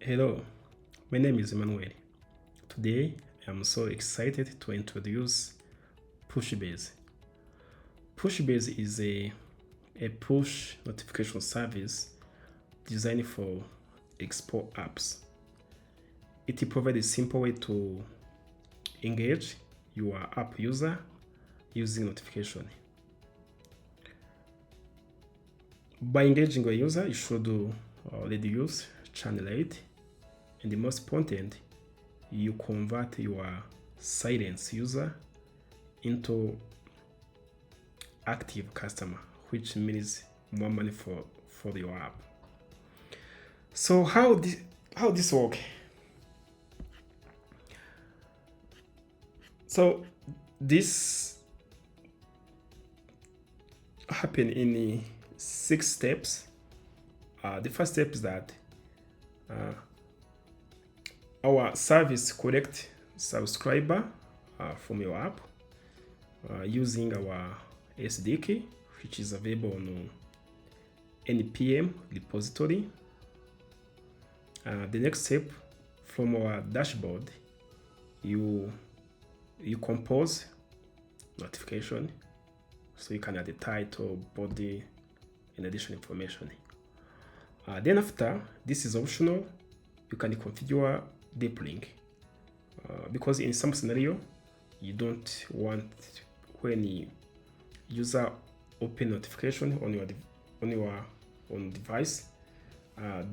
Hello, my name is Emmanuel. Today, I'm so excited to introduce Pushbase. Pushbase is a push notification service designed for Expo apps. It provides a simple way to engage your app user using notification. By engaging a user, you should reduce channel rate, and the most important, you convert your silence user into active customer, which means more money for your app. So how this work? So this happen in 6 steps. The first step is that our service collect subscriber from your app using our SDK, which is available on NPM repository. The next step, from our dashboard, you compose notification, so you can add the title, body, and additional information. Then after, this is optional, you can configure deep link because in some scenario you don't want when you user open notification on your own device,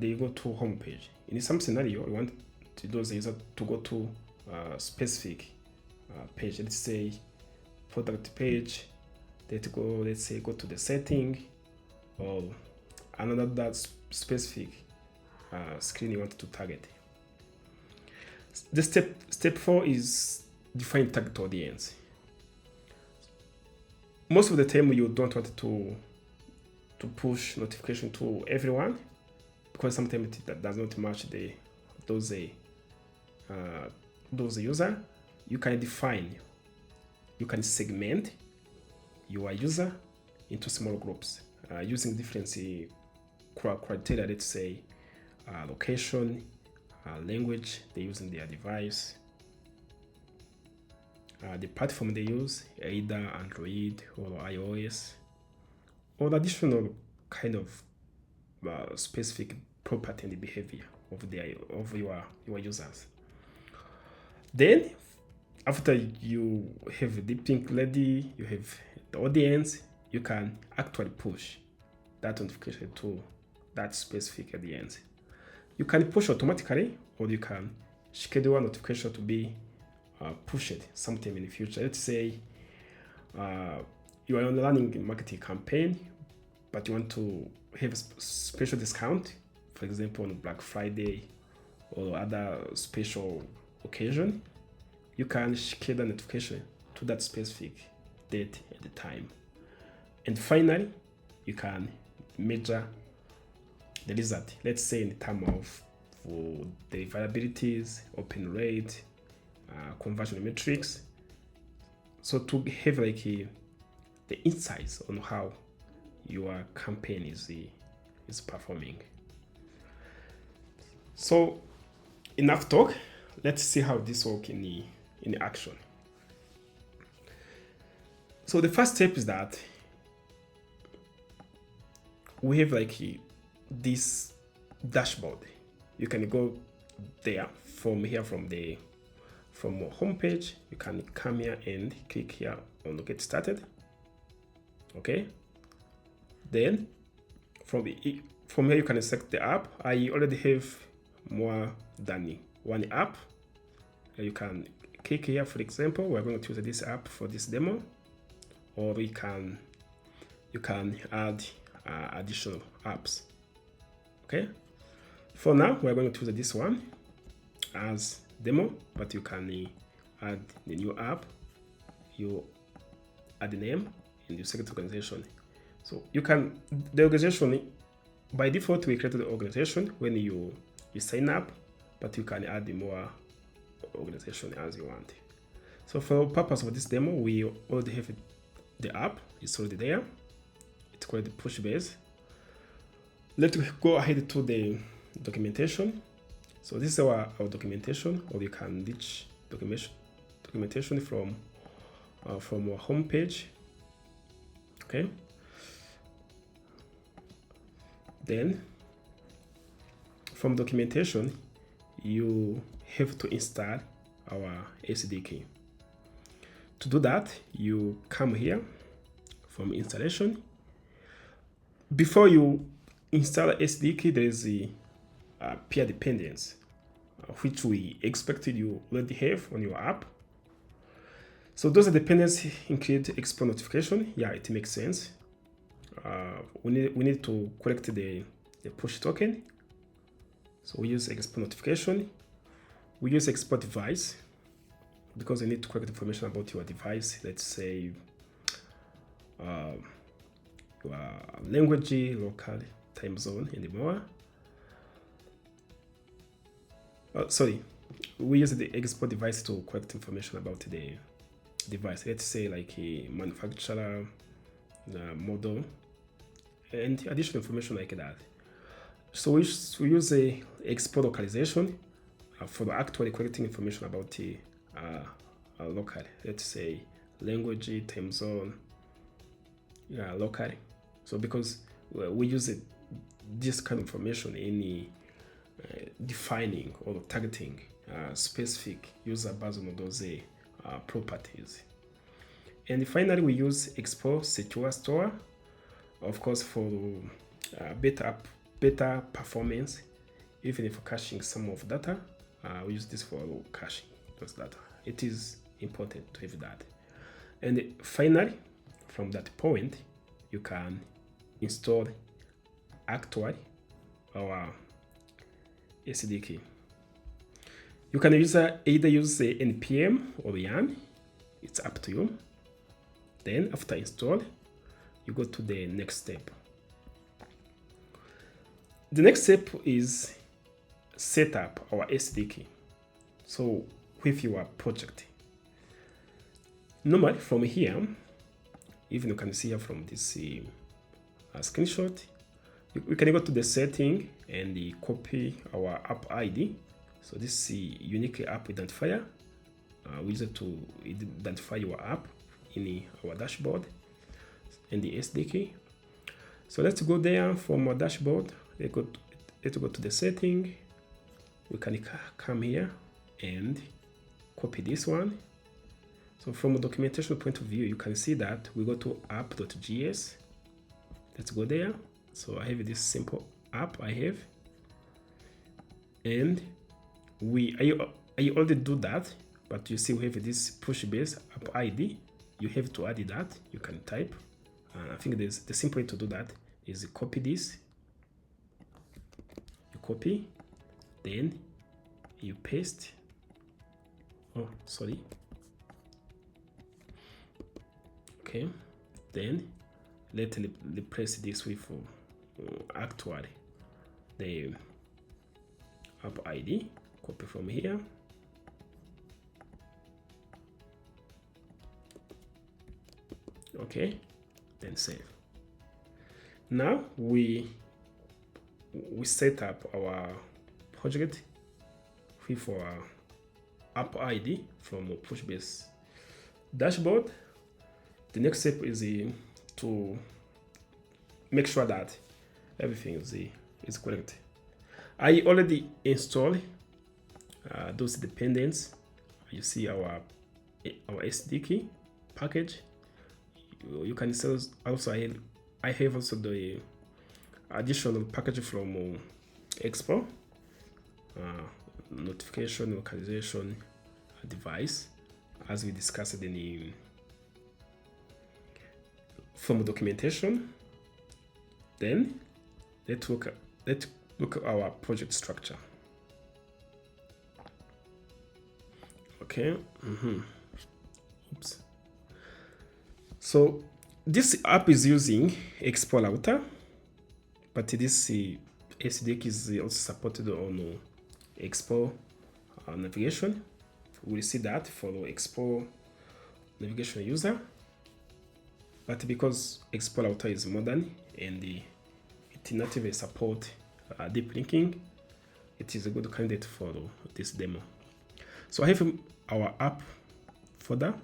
they go to home page. In some scenario, you want those users to go to specific page. Let's say product page. Let's say go to the setting or another that specific screen you want to target. The step 4 is define target audience. Most of the time you don't want to push notification to everyone because sometimes it does not match those user. You can segment your user into small groups using different criteria. Let's say location, language they use in their device, the platform they use, either Android or iOS, or additional kind of specific property and the behavior of your users. Then, after you have the deep link ready, you have the audience, you can actually push that notification to that specific audience. You can push automatically, or you can schedule a notification to be pushed sometime in the future. Let's say you are running a marketing campaign, but you want to have a special discount, for example, on Black Friday or other special occasion. You can schedule a notification to that specific date at the time. And finally, you can measure the result. Let's say in terms of the variabilities, open rate, conversion metrics. So to have the insights on how your campaign is performing. So enough talk. Let's see how this works in action. So the first step is that we have this dashboard. You can go there from home page. You can come here and click here on get started. Okay. Then from here you can select the app. I already have more than one app. You can click here. For example, we're going to use this app for this demo, or you can add additional apps. Okay. For now, we're going to use this one as demo, but you can add the new app. You add the name and you select organization. So you can the organization by default we created the organization when you sign up, but you can add the more organization as you want. So for the purpose of this demo, we already have the app. It's already there. It's called the Pushbase. Let's go ahead to the documentation. So this is our documentation, or you can reach documentation from our home page. Okay. Then from documentation, you have to install our SDK. To do that, you come here from installation. Before you install SDK, there is a peer dependence, which we expected you already have on your app. So those dependencies include Expo notification. Yeah, it makes sense. We need to collect the push token. So we use Expo notification. We use Expo device because we need to collect information about your device. Let's say your language, local, time zone, and more. Sorry, we use the Expo device to collect information about the device. Let's say like a manufacturer, model, and additional information like that. So we use a Expo localization for actually collecting information about the local. Let's say language, time zone, local. So because we use this kind of information in defining or targeting specific user based on those properties. And finally, we use Expo Secure Store, of course, for better performance. Even if caching some of data, we use this for caching those data. It is important to have that. And finally, from that point, you can install actually our SDK. You can either use the npm or yarn. It's up to you. Then after install, you go to the next step. The next step is set up our SDK. So with your project. Normally from here, even you can see here from this screenshot, we can go to the setting and copy our app ID. So this is unique app identifier. We use it to identify your app in our dashboard and the SDK. So let's go there from our dashboard. Let's go to the setting. We can come here and copy this one. So from a documentation point of view, you can see that we go to app.js. Let's go there. So I have this simple app I have, and I already do that, but you see we have this Pushbase app ID. You have to add that. You can type. I think the simple way to do that is copy this. You copy, then you paste. Oh, sorry. Okay, then let's replace this with actually the app ID. Copy from here. Okay, then save. Now we set up our project with our app ID from Pushbase dashboard. The next step is to make sure that everything is correct. I already installed those dependents. You see our SDK package. You can install also. I have also the additional package from Expo, notification, localization, device, as we discussed in the from documentation. Then let's look at our project structure. Okay. Oops. So this app is using Expo router, but this SDK is also supported on Expo navigation. We'll see that for Expo navigation user. But because Expo router is modern and it natively support deep linking, it is a good candidate for this demo. So I have our app folder.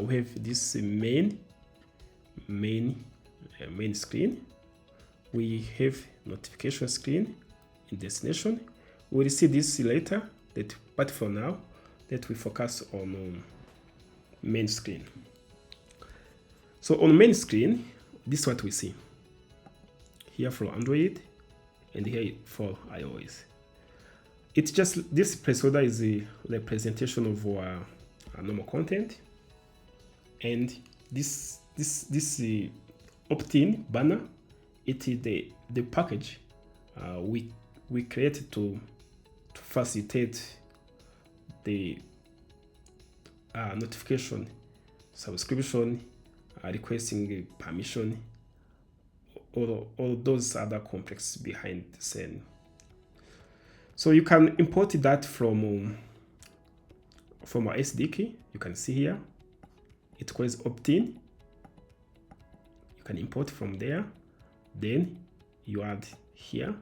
We have this main screen. We have notification screen in destination. We will see this later, but for now, let we focus on main screen. So on main screen, this is what we see here for Android and here for iOS. It's just this placeholder is a representation of our normal content, and this opt-in banner, it is the package we created to facilitate the notification, subscription, requesting permission, all those other complex behind the scene. So you can import that from our SDK. You can see here it calls opt-in. You can import from there, then you add here.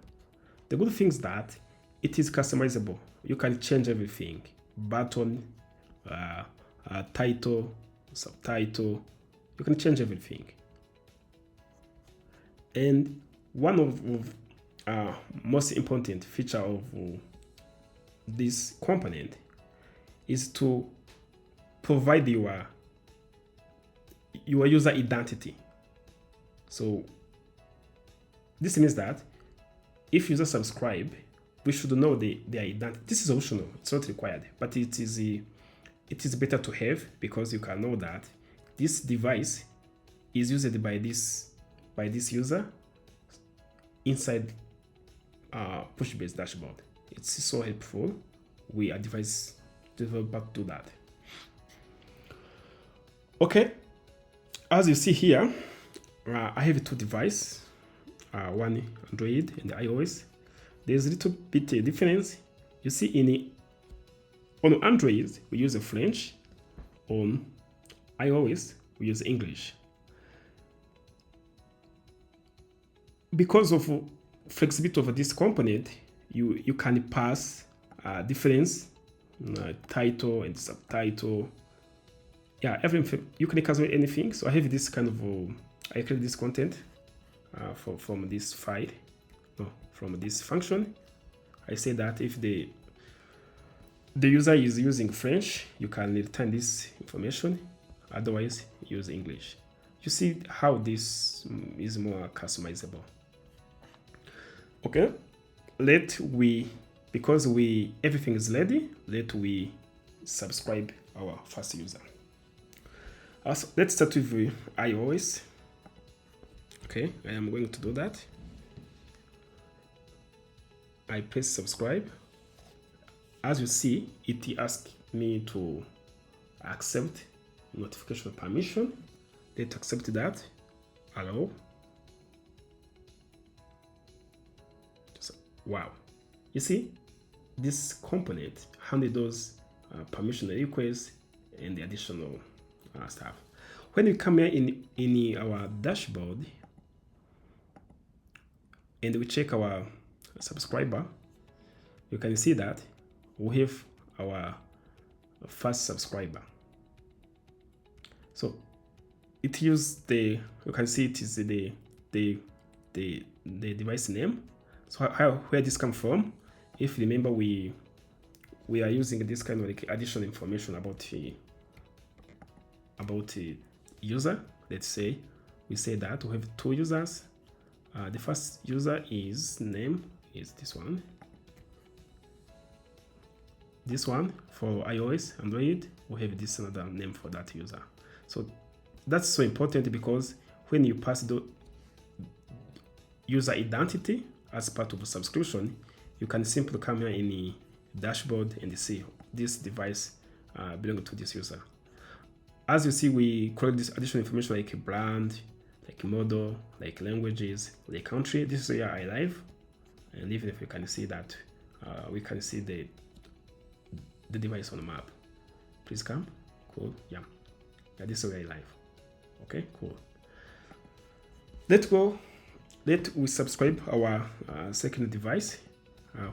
The good thing is that it is customizable. You can change everything: button, title, subtitle. You can change everything. And one of most important feature of this component is to provide your user identity. So this means that if users subscribe, we should know their identity. This is optional; it's not required, but it is better to have, because you can know that this device is used by this user inside Pushbase dashboard. It's so helpful. We advise developer to do that. Okay, as you see here, I have two devices, one Android and iOS. There's a little bit of difference. You see, on Android we use French, on iOS we use English. Because of flexibility of this component, you can pass difference, title and subtitle. Yeah, everything you can customize anything. So I have this kind of I create this content from this file, from this function. I say that if the user is using French, you can return this information. Otherwise, use English. You see how this is more customizable. Okay, because everything is ready, let we subscribe our first user. Let's start with iOS. Okay, I am going to do that. I press subscribe. As you see, it asks me to accept notification permission. Let's accept that. Allow. Wow, you see, this component handles permission requests and the additional stuff. When we come here in our dashboard and we check our subscriber, you can see that we have our first subscriber. So it uses you can see it is the device name. So where this come from? If you remember, we are using this kind of like additional information about the user. Let's say we say that we have two users. The first user is name is this one. This one for iOS, Android, we have this another name for that user. So that's so important, because when you pass the user identity as part of a subscription, you can simply come here in the dashboard and see this device belongs to this user. As you see, we collect this additional information like a brand, like model, like languages, like country. This is where I live, and even if you can see that, we can see the device on the map. Please come. Cool. Yeah, this is where I live. Okay, cool. Let's go. Let we subscribe our second device.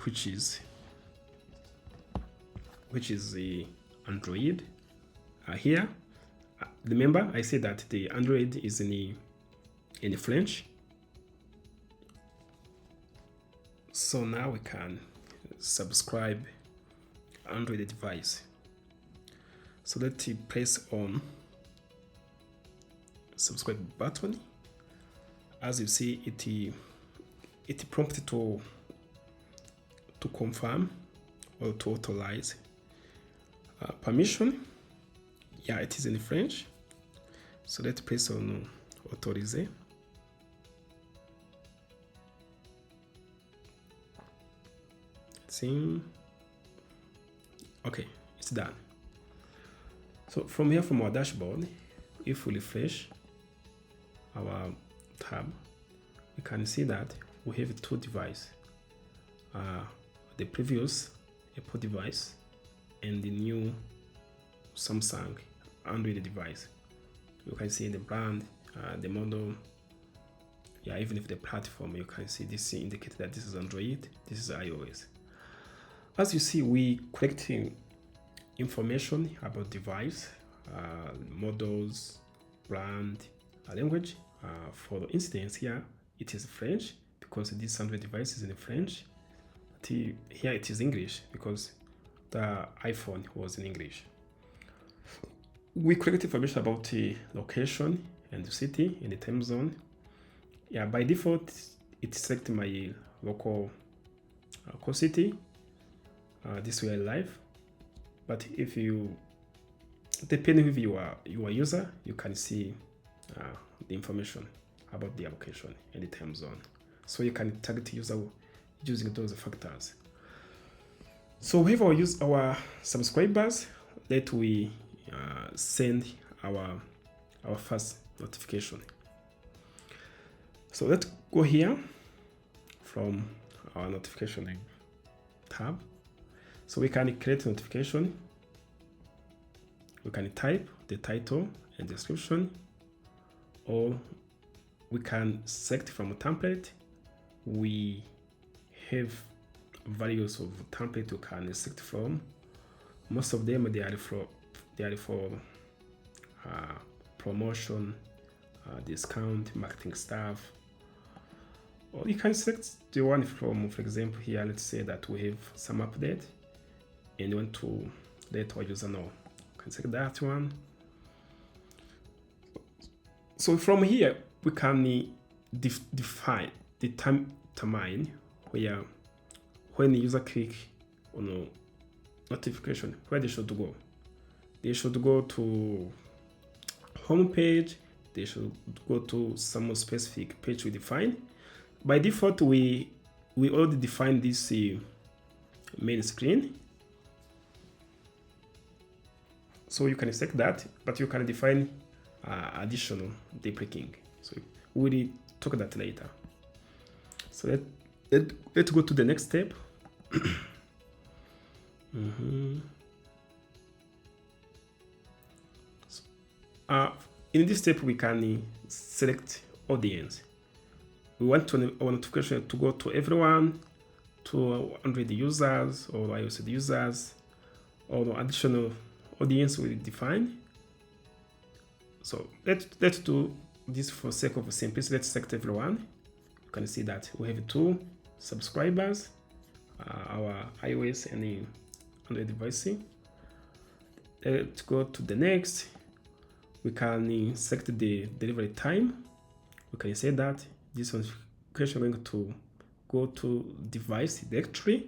which is the Android. Here, remember I said that the Android is in French. So now we can subscribe Android device. So let's press on subscribe button. As you see, it prompts to confirm or to authorize permission. Yeah, it is in French. So let's press on authorize. See, okay, it's done. So from here, from our dashboard, if we refresh our tab, we can see that we have two devices, the previous Apple device and the new Samsung Android device. You can see the brand, the model, yeah, even if the platform, you can see this indicates that this is Android, this is iOS. As you see, we collecting information about device, models, brand, language. For instance, here it is French because this Android device is in French. But here it is English because the iPhone was in English. We collect information about the location and the city and the time zone. Yeah, by default, it selects my local city. This way live. But if you, depending if you are a user, you can see the information about the application and the time zone. So you can target user using those factors. So we have our subscribers. Let we send our first notification. So let's go here from our notification tab. So we can create a notification. We can type the title and description, or we can select from a template. We have various of template you can select from. Most of them they are for promotion, discount, marketing stuff. Or you can select the one from, for example, here, let's say that we have some update and you want to let our user know. You can select that one. So from here, we can define the timeline where when the user click on a notification, where they should go. They should go to home page. They should go to some specific page we define. By default, we already defined this main screen. So you can select that, but you can define additional deep linking. So we'll talk that later. So let's go to the next step. In this step, we can select audience. We want our notification to go to everyone, to Android users or iOS users, or additional audience we define. So let's do this for sake of simplicity. Let's select everyone. You can see that we have two subscribers, our iOS and Android device. Let's go to the next. We can select the delivery time. We can say that this notification is going to go to device directory,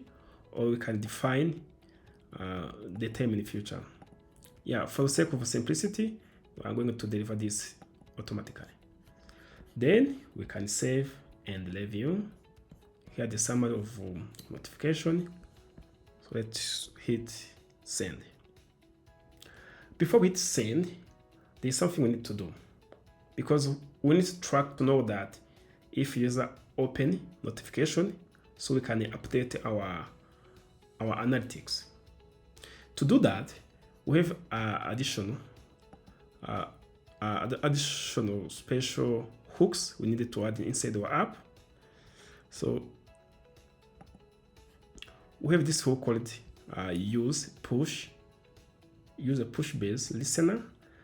or we can define the time in the future. Yeah, for the sake of simplicity, I'm going to deliver this automatically. Then we can save and review. Here the summary of notification. So let's hit send. Before we hit send, there's something we need to do, because we need to track to know that if user open notification, so we can update our analytics. To do that, we have additional special hooks we needed to add inside our app. So we have this tool called use a Pushbase listener.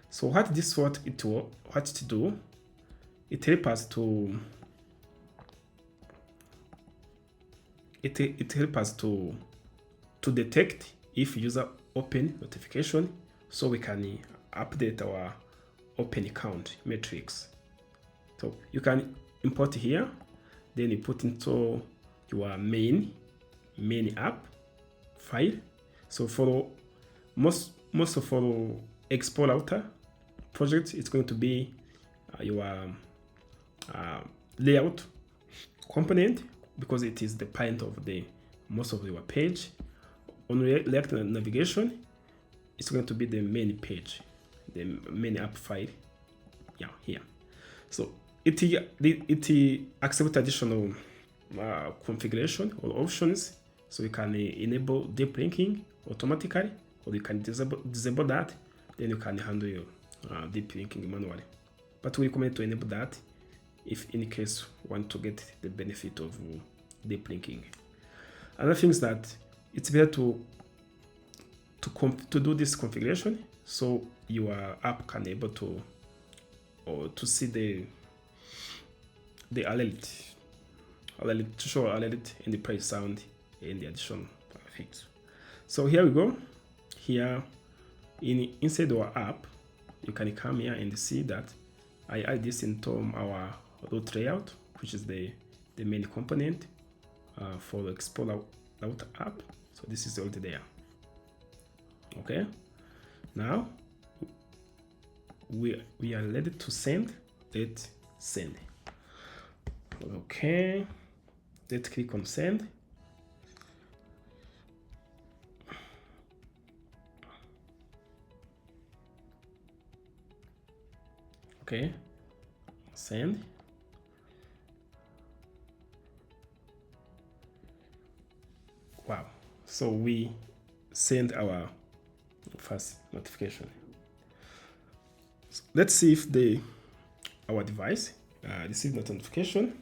So what this what it do, it helps us to detect if user open notification, so we can update our open count metrics. So you can import here, then you put into your main app file. So for most of our Expo router project, it's going to be your layout component, because it is the parent of the most of your page. On React navigation, it's going to be the main page, the main app file. Yeah, here. So it accepts additional configuration or options. So you can enable deep linking automatically, or you can disable that. Then you can handle your deep linking manually. But we recommend to enable that if in case you want to get the benefit of deep linking. Another thing is that it's better to do this configuration, so your app can able to see the alert to show alert in the price sound and the additional effects. So here we go. Here inside our app, you can come here and see that I add this into our root layout, which is the main component for the Expo router app. So this is already there. Okay, now we are ready to send. Let's send. Okay, let's click on send. Okay, send. Wow, so we send our first notification. So let's see if our device received notification.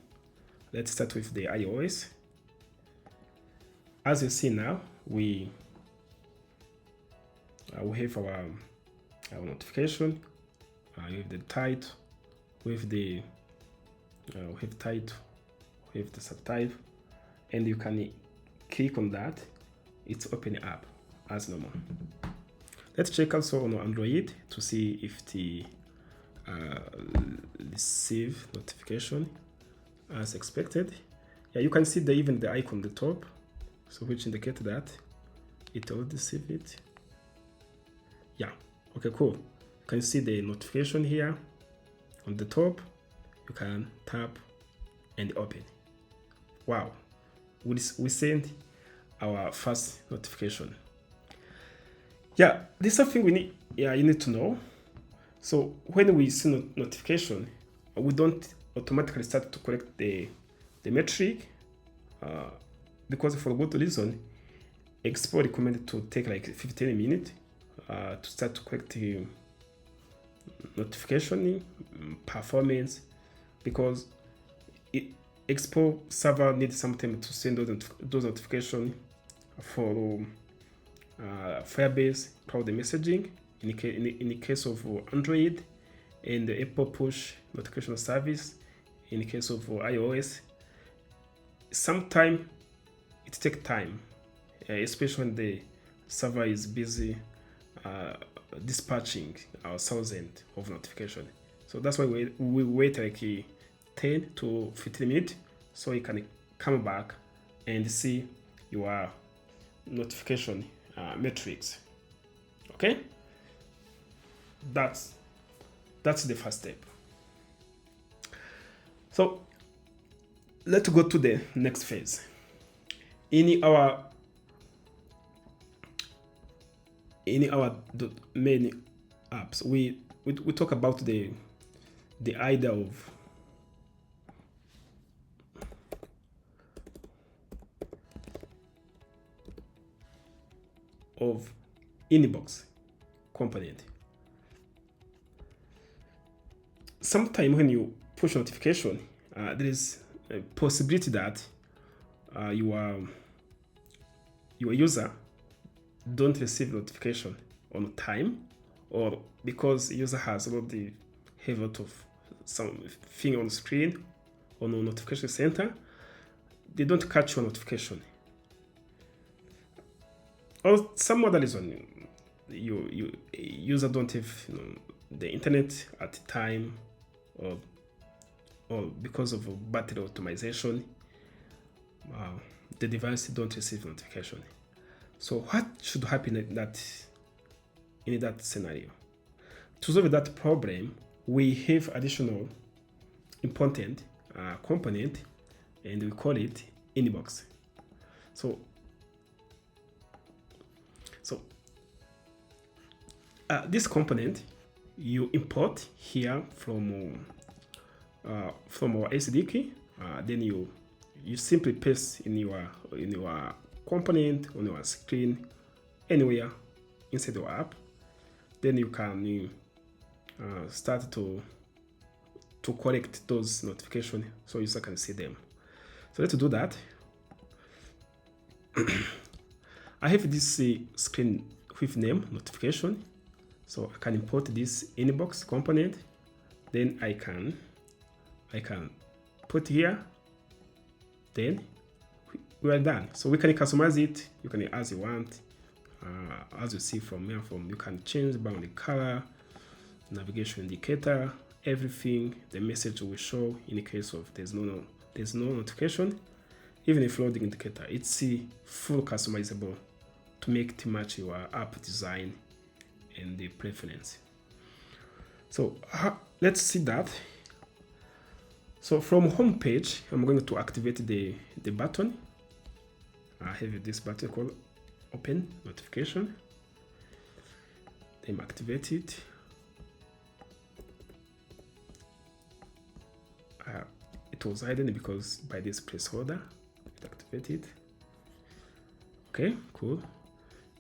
Let's start with the iOS. As you see now, we have our notification. We have the title, with the title, with the subtitle, and you can click on that. It's opening up as normal. Let's check also on Android to see if the receive notification as expected. Yeah, you can see even the icon on the top, so which indicates that it already received it. Yeah, okay, cool. You can see the notification here on the top. You can tap and open. Wow, we sent our first notification. Yeah, this is something we need. Yeah, you need to know. So when we see notification, we don't automatically start to collect the metric, because for good reason, Expo recommended to take like 15 minutes to start to collect the notification performance, because Expo server needs some time to send those notifications for Firebase cloud messaging in the case of Android, and the Apple push notification service in the case of iOS. Sometimes it takes time, especially when the server is busy dispatching our thousands of notifications. So that's why we wait like 10 to 15 minutes, so you can come back and see your notification metrics. Okay, that's the first step. So let's go to the next phase. In our main apps, we talk about the idea of inbox component. Sometimes when you push notification, there is a possibility that your your user don't receive notification on time, or because user has already have a lot of something on screen on a notification center, they don't catch your notification. Or some other reason, you user don't have the internet at the time, or because of battery optimization, the device don't receive notification. So what should happen in that scenario? To solve that problem, we have additional important component, and we call it inbox. So this component you import here from our SDK. Then you simply paste in your component on your screen anywhere inside your app. Then you can start to collect those notifications so user can see them. So let's do that. I have this screen with name notification, so I can import this inbox component. Then I can put here. Then we are done. So we can customize it. You can as you want. As you see from here, you can change the boundary color, navigation indicator, everything. The message will show in the case of there's no notification. Even if loading indicator, it's full customizable to make it match your app design and the preference. So let's see that. So from home page, I'm going to activate the button. I have this button called open notification. Then activate it. It was hidden because by this placeholder, it activated. Okay, cool.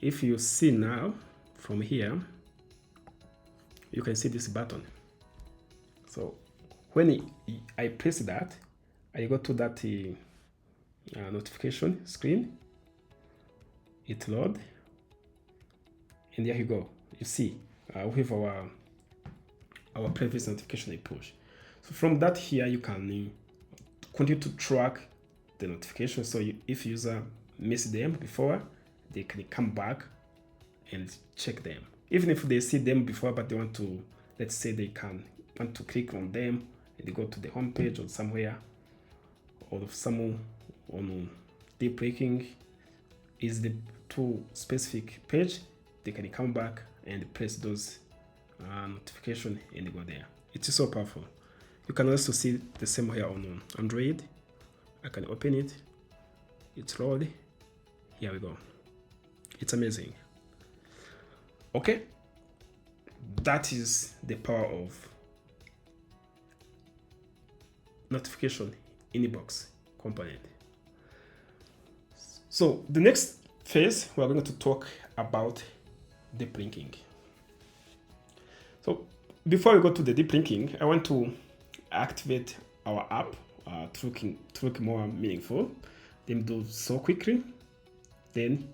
If you see now from here, you can see this button. So when I press that, I go to that notification screen. It load, and there you go. You see, we have our previous notification I push. So from that here, you can continue to track the notification. So if user missed them before, they can come back and check them. Even if they see them before, but they want to, let's say they want to click on them, and they go to the home page or somewhere, or someone on deep breaking is the to specific page, they can come back and press those notification and go there. It is so powerful. You can also see the same here on Android. I can open it. It's loaded. Here we go. It's amazing. Okay, that is the power of notification inbox component. So the next phase, we're going to talk about deep linking. So before we go to the deep linking, I want to activate our app to look more meaningful. Then do so quickly. Then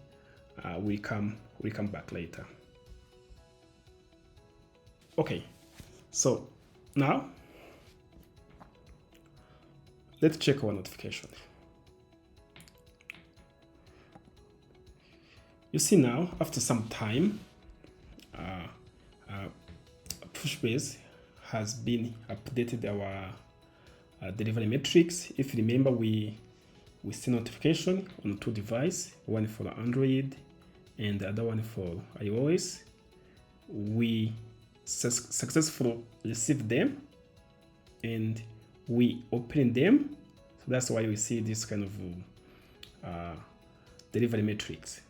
we come back later. Okay, so now let's check our notification. You see now, after some time, Pushbase has been updated our delivery metrics. If you remember, we see notification on 2 devices, one for Android and the other one for iOS. We successfully received them and we open them. So that's why we see this kind of delivery metrics,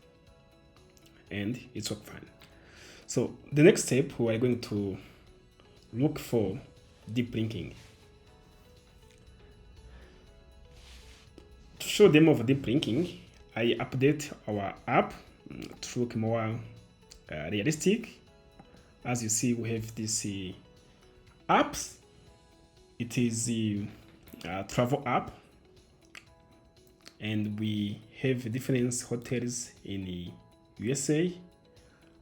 and it's worked fine. So the next step, we are going to look for deep linking. To show them of deep linking, I update our app to look more realistic. As you see, we have this apps. It is the travel app. and we have different hotels in the USA.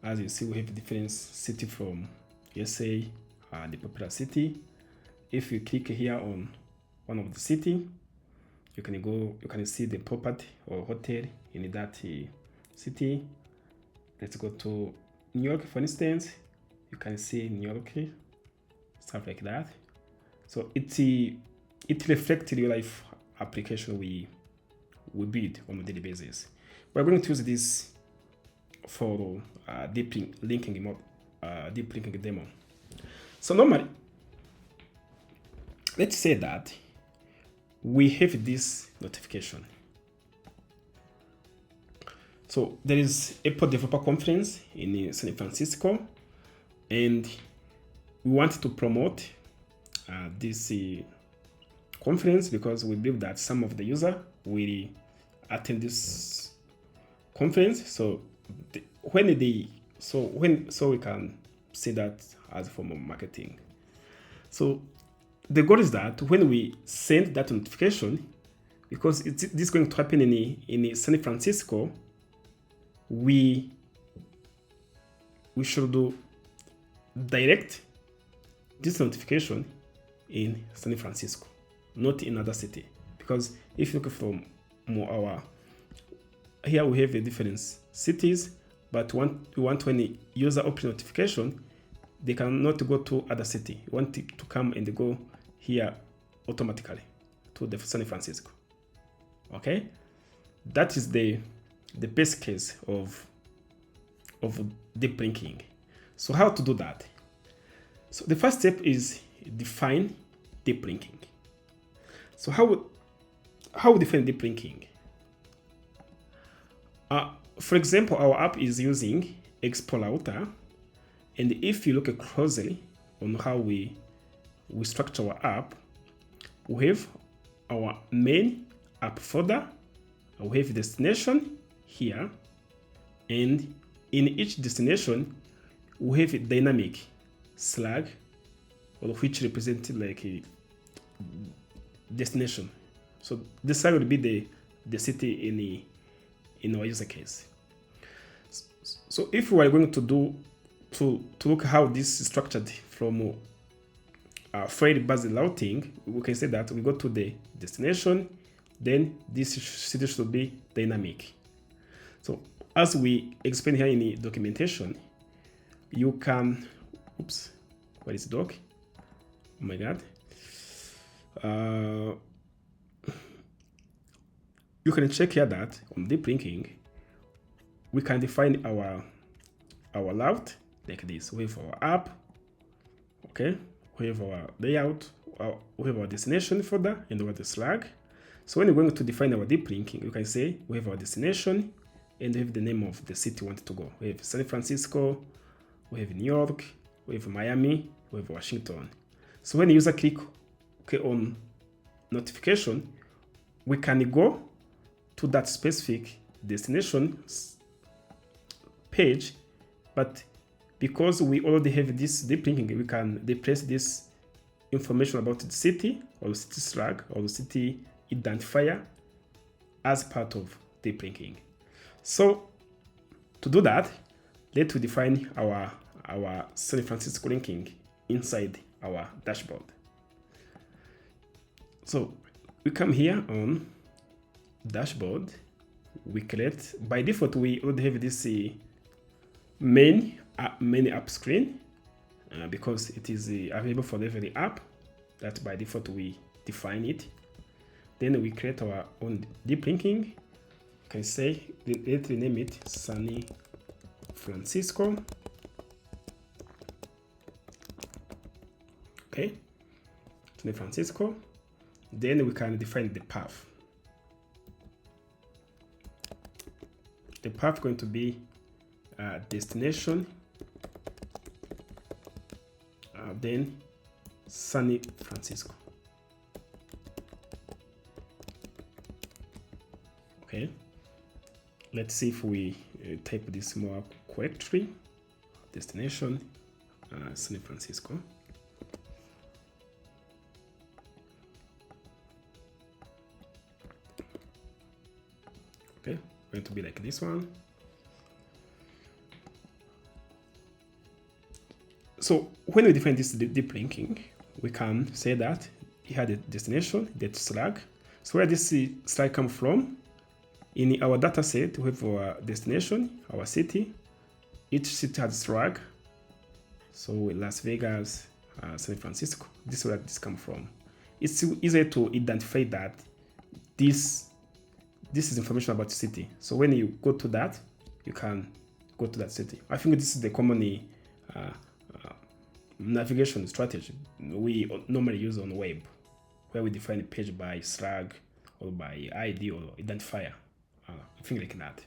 As you see, we have different city from USA, the popular city. If you click here on one of the city, you can see the property or hotel in that city. Let's go to New York, for instance. You can see New York, stuff like that. So it reflects real life application we build on a daily basis. We're going to use this for deep linking demo. So normally, let's say that we have this notification. So there is Apple Developer Conference in San Francisco, and we want to promote this conference because we believe that some of the user will attend this conference. So we can see that as a form of marketing. So the goal is that when we send that notification, because this is going to happen in San Francisco, we should do direct this notification in San Francisco, not in other city. Because if you look from here we have different cities, but we want when the user open notification, they cannot go to other city. You want it to come and go here automatically to the San Francisco. Okay, that is the best case of deep linking. So how to do that? So the first step is define deep linking. So how we define deep linking? For example, our app is using Expo router, and if you look closely on how we structure our app, we have our main app folder, we have destination here, and in each destination we have a dynamic flag, which represents like a destination. So this will be the city in our user case. So if we are going to look how this is structured from file-based routing, we can say that we go to the destination, then this city should be dynamic. So as we explain here in the documentation, you can, what is doc? Oh my God. You can check here that on deep linking, we can define our route like this. We have our app, okay? We have our layout, we have our destination folder, and we have the flag. So when we're going to define our deep linking, you can say we have our destination and we have the name of the city we want to go. We have San Francisco, we have New York, we have Miami, we have Washington. So when the user click on notification, we can go to that specific destination page, but because we already have this deep linking, we can replace this information about the city or the city flag or the city identifier as part of deep linking. So to do that, let's define our San Francisco linking inside our dashboard. So we come here on dashboard, we create, by default we already have this main app screen because it is available for every app. That by default we define it. Then we create our own deep linking. You can say, let's rename it San Francisco. Okay, San Francisco. Then we can define the path. The path is going to be destination, then San Francisco. Okay, let's see if we type this more correctly. Destination, San Francisco. to be like this one. So when we define this deep linking, we can say that here the destination, that's slug. So where this slug comes from, in our data set, we have our destination, our city. Each city has slug. So Las Vegas, San Francisco, this is where this comes from. It's easier to identify that this is information about the city. So when you go to that, you can go to that city. I think this is the common navigation strategy we normally use on web, where we define a page by slug or by ID or identifier, thing like that.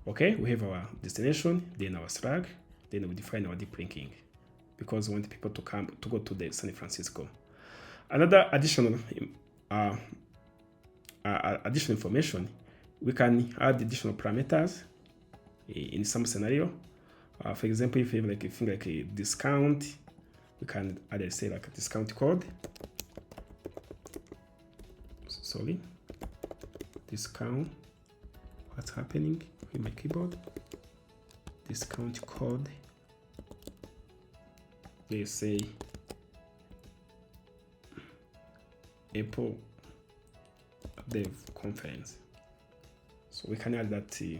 Okay, we have our destination, then our slug, then we define our deep linking because we want people to go to the San Francisco. Another additional information, we can add additional parameters in some scenario. For example, if you have like a thing like a discount, we can add say like a discount code. Sorry, discount. What's happening in my keyboard? Discount code. They say Apple Dev Conference. So we can add that. We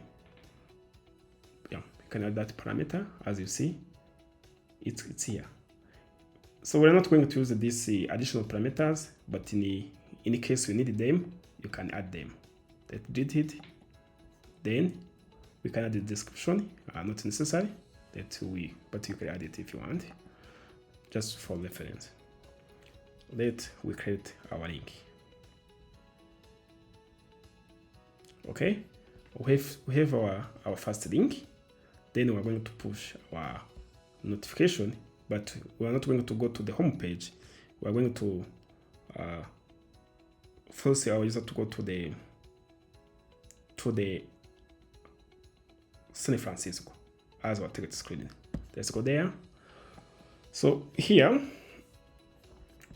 can add that parameter. As you see, it's here. So we're not going to use these additional parameters, but in case you need them, you can add them. Let's delete it. Then we can add the description. Not necessary but you can add it if you want, just for reference. Let we create our link. Okay, we have our first link. Then we're going to push our notification, but we're not going to go to the home page. We're going to force our user to go to the San Francisco as our target screen. Let's go there. So here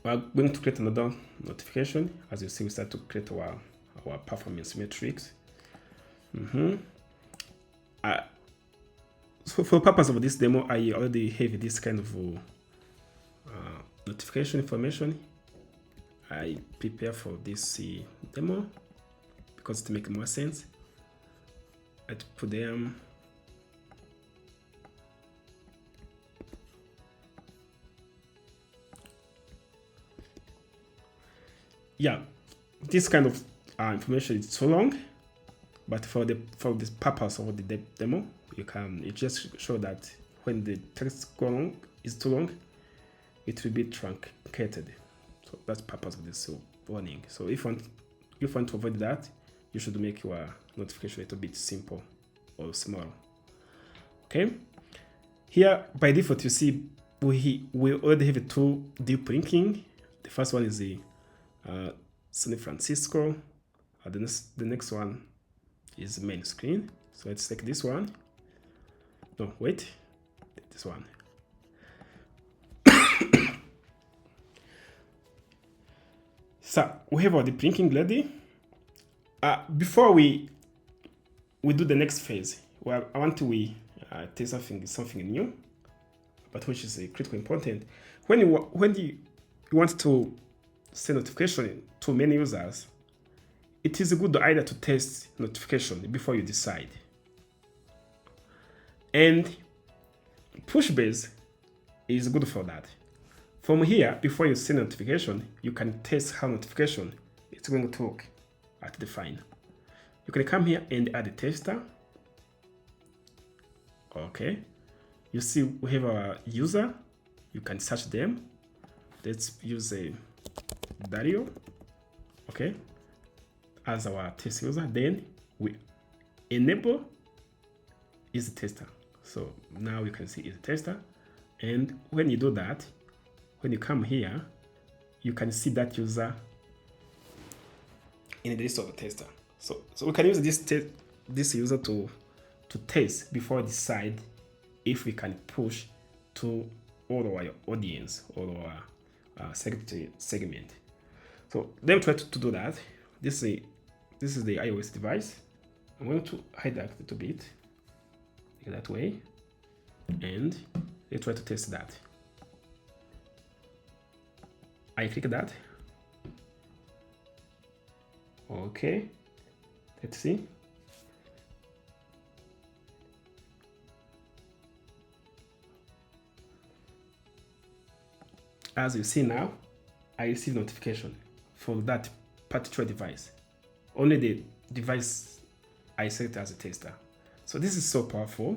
we're going to create another notification. As you see, we start to create our performance metrics. So for the purpose of this demo, I already have this kind of notification information. I prepare for this demo because it makes more sense. I put them. Yeah, this kind of information is too long, but for this purpose of the demo, it just show that when the text is too long, it will be truncated. So that's the purpose of this warning. So if you want to avoid that, you should make your notification a little bit simple or small. Okay. Here by default, you see we already have two deep linking. The first one is the San Francisco. The next one is the main screen. So let's take this one. No, wait, this one. So we have our deep linking ready. Before we do the next phase, well, I want to test something new, but which is critically important. When you want to send notification to many users, it is a good idea to test notification before you decide. And Pushbase is good for that. From here, before you send notification, you can test how notification is going to look at the fine. You can come here and add a tester. Okay. You see we have our user. You can search them. Let's use a Dario. Okay. As our test user. Then we enable is a tester. So now you can see is a tester. And when you do that, when you come here, you can see that user in the list of the tester. So we can use this user to test before we decide if we can push to all our audience or our segment. So let me try to do that. This is the iOS device. I'm going to hide that a little bit, like that way, and let's try to test that. I click that. Okay, let's see. As you see now, I receive notification for that particular device. Only the device I select as a tester. So this is so powerful.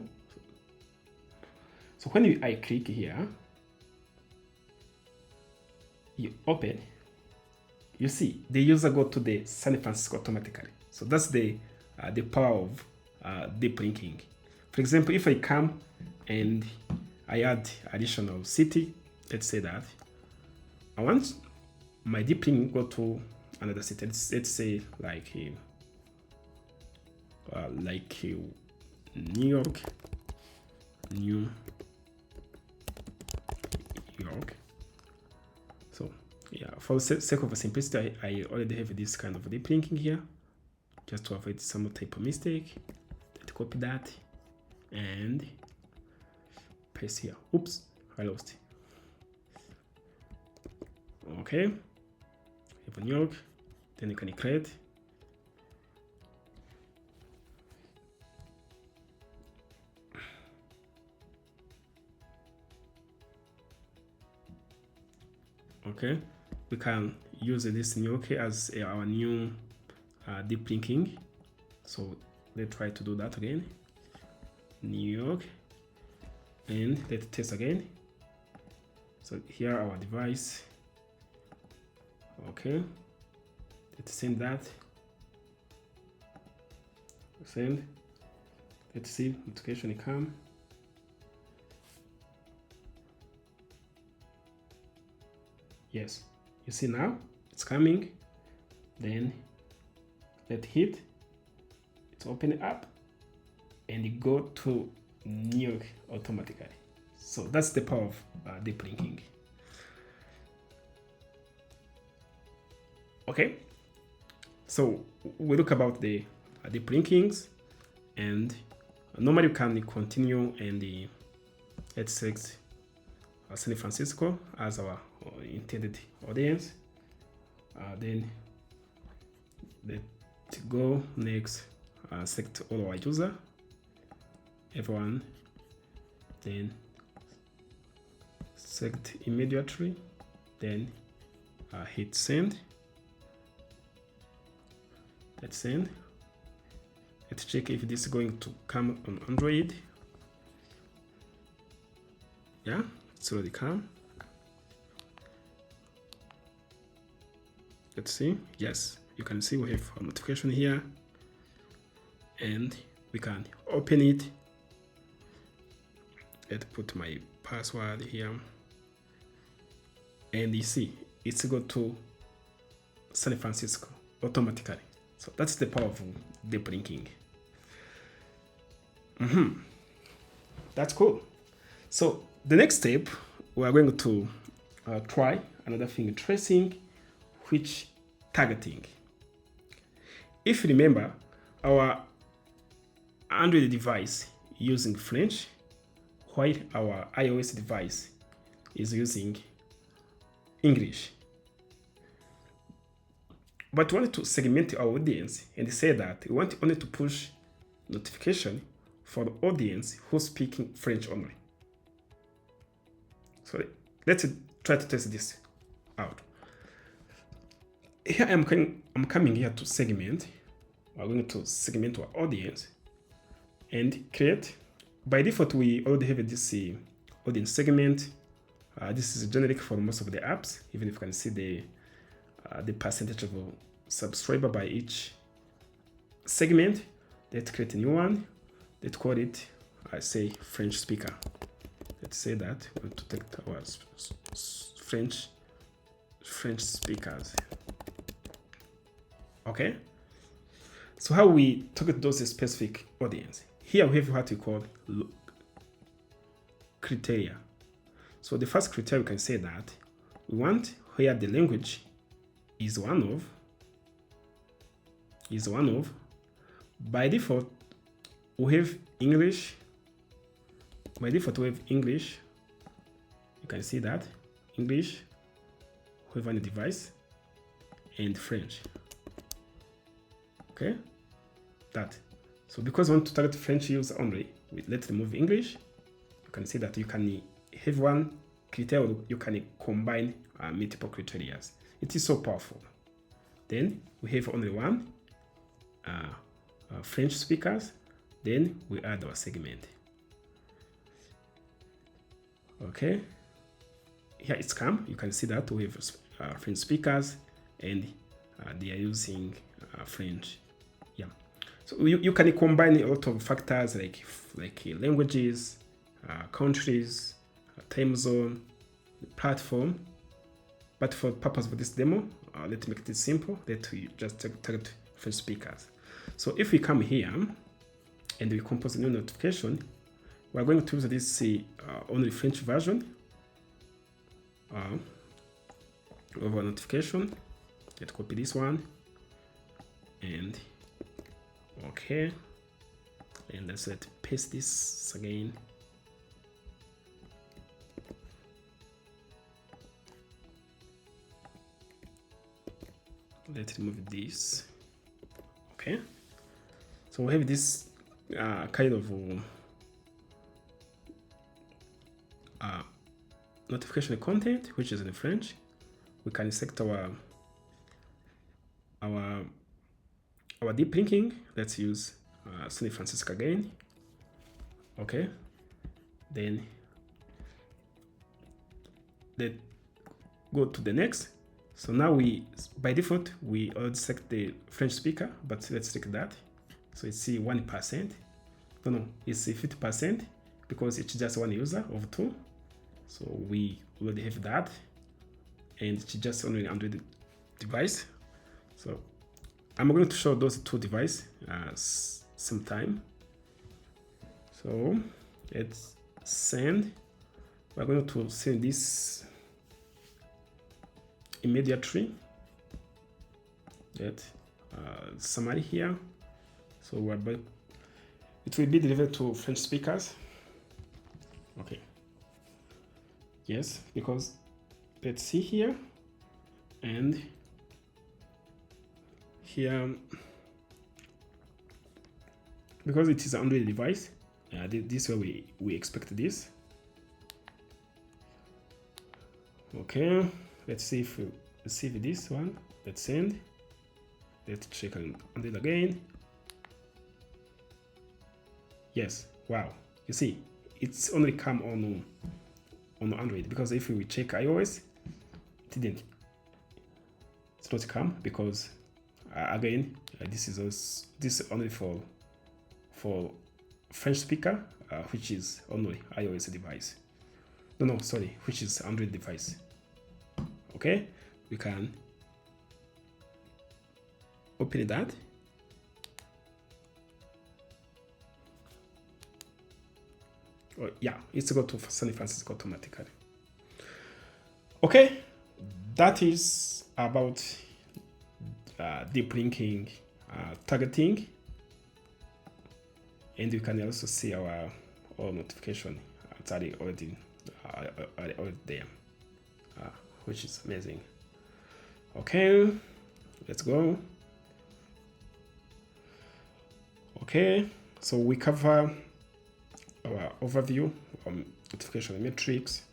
So when I click here, you open, you see the user go to the San Francisco automatically. So that's the power of deep linking. For example, if I come and I add additional city, let's say that I want my deep link go to another city. Let's say like New York, New York. So yeah, for the sake of simplicity, I already have this kind of deep linking here, just to avoid some type of mistake. Let's copy that and paste here. Oops, I lost it. Okay, have New York, then you can create. Okay, we can use this New York as our new deep linking. So let's try to do that again. New York, and let's test again. So here our device. Okay, let's send that. Send. Let's see notification come. Yes, you see now it's coming. Then let hit. It's opening up, and you go to New York automatically. So that's the power of deep linking. Okay, so we look about the deep linkings, and normally you can continue and let's select San Francisco as our intended audience. Then let's go next, select all our user, everyone, then select immediately, then hit send. Let's send. Let's check if this is going to come on Android. Yeah, it's already come. Let's see. Yes, you can see we have a notification here, and we can open it. Let's put my password here, and you see it's go to San Francisco automatically. So that's the power of deep linking. That's cool. So the next step, we are going to try another thing, tracing, which targeting. If you remember, our Android device using French, while our iOS device is using English. But we wanted to segment our audience and say that we want only to push notification for the audience who's speaking French only. So let's try to test this out. Here I'm coming here to segment. We're going to segment our audience and create. By default, we already have this audience segment. This is generic for most of the apps, even if you can see the percentage of subscriber by each segment. Let's create a new one. Let's call it, I say, French speaker. Let's say that we want to take our French speakers. Okay. So how we target those specific audience? Here we have what we call criteria. So the first criteria, we can say that we want where the language is one of, by default we have English. By default we have English. You can see that English, we have on the device, and French. Okay, that. So because we want to target French user only, let's remove English. You can see that you can have one criteria, you can combine multiple criteria. It is so powerful. Then we have only one French speakers. Then we add our segment. Okay, here it's come. You can see that we have French speakers, and they are using French. Yeah, so you can combine a lot of factors like languages, countries, time zone, platform. But for the purpose of this demo, let's make it simple. Let we just target French speakers. So if we come here and we compose a new notification, we're going to use this only French version of our notification. Let's copy this one, and okay, and let's paste this again. Let's remove this. Okay, so we have this kind of notification content, which is in French. We can select our deep linking. Let's use San Francisco again. Okay, then let's go to the next. So now by default we already select the French speaker, but let's check that. So it's 1%. No, it's 50% because it's just one user of two. So we already have that, and it's just only Android device. So I'm going to show those two devices sometime. So let's send. We're going to send this immediately. That summary here. So it will be delivered to French speakers. Okay. Yes, because let's see here and here, because it is an Android device, this way we expect this. Okay, let's see if we receive this one. Let's send. Let's check on Android again. Yes, wow, you see it's only come on Android, because if we check iOS, it's not come, because again this is only for French speaker, which is only iOS device. No, sorry, which is Android device. Okay, we can open that. Oh, yeah, it's go to San Francisco automatically. Okay, that is about deep linking, targeting, and you can also see our notification. It's already there, which is amazing. Okay, let's go. Okay, so we cover our overview, notification metrics.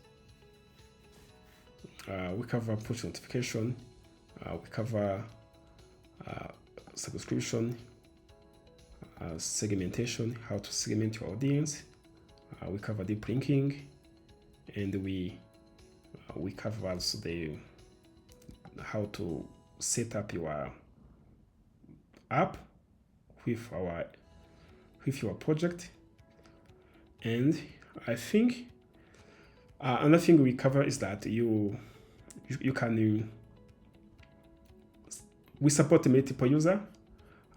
We cover push notification. We cover subscription, segmentation, how to segment your audience. We cover deep linking, and we cover also how to set up your app with your project. And I think another thing we cover is that you can we support multiple user.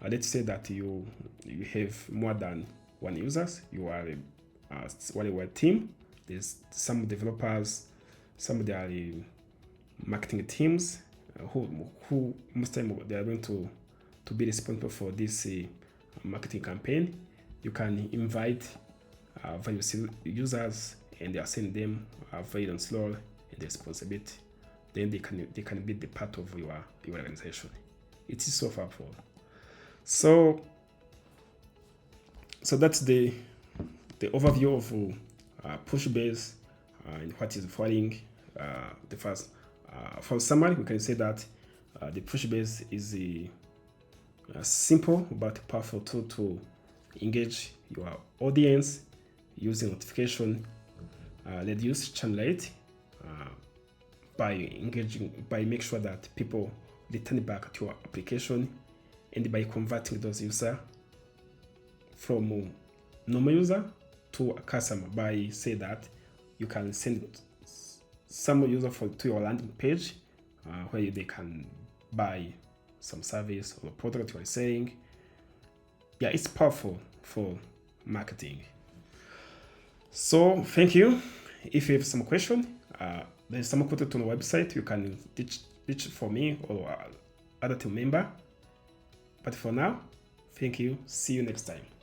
Let's say that you have more than one users. You are a team. There's some developers, some of the marketing teams who most time they are going to be responsible for this marketing campaign. You can invite various users and assign them various role and responsibility. Then they can be the part of your organization. It is so powerful. So that's the overview of Pushbase and what is following. The first, for summary, we can say that the Pushbase is a simple but powerful tool to engage your audience using notification, reduce churn rate by make sure that people return back to your application, and by converting those users from normal user to a customer, by say that you can send some user to your landing page where they can buy some service or product you are selling. Yeah, it's powerful for marketing. So thank you. If you have some question, there's some content on the website. You can reach for me or other team member. But for now, thank you. See you next time.